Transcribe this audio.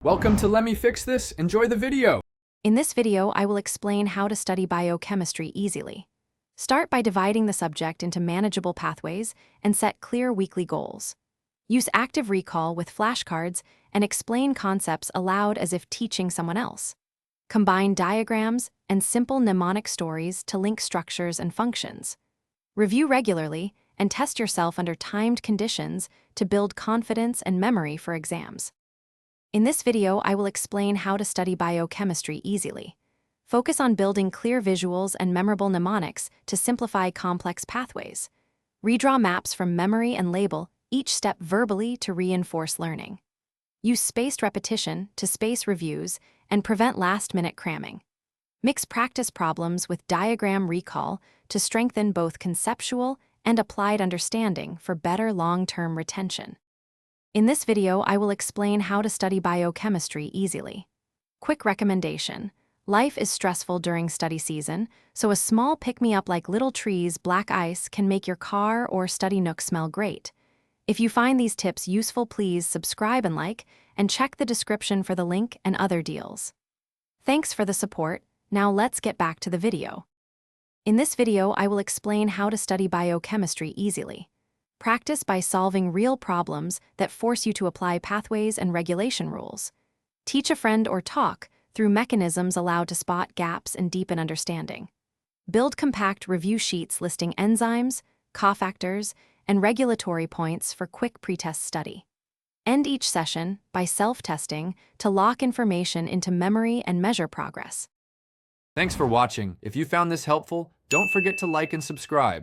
Welcome to Let Me Fix This. Enjoy the video. In this video, I will explain how to study biochemistry easily. Start by dividing the subject into manageable pathways and set clear weekly goals. Use active recall with flashcards and explain concepts aloud as if teaching someone else. Combine diagrams and simple mnemonic stories to link structures and functions. Review regularly and test yourself under timed conditions to build confidence and memory for exams. In this video, I will explain how to study biochemistry easily. Focus on building clear visuals and memorable mnemonics to simplify complex pathways. Redraw maps from memory and label each step verbally to reinforce learning. Use spaced repetition to space reviews and prevent last-minute cramming. Mix practice problems with diagram recall to strengthen both conceptual and applied understanding for better long-term retention. In this video, I will explain how to study biochemistry easily. Quick recommendation. Life is stressful during study season, so a small pick-me-up like Little Trees Black Ice can make your car or study nook smell great. If you find these tips useful, please subscribe and like, and check the description for the link and other deals. Thanks for the support. Now let's get back to the video. In this video, I will explain how to study biochemistry easily. Practice by solving real problems that force you to apply pathways and regulation rules. Teach a friend or talk through mechanisms allowed to spot gaps and deepen understanding. Build compact review sheets listing enzymes, cofactors, and regulatory points for quick pretest study. End each session by self-testing to lock information into memory and measure progress. Thanks for watching. If you found this helpful, don't forget to like and subscribe.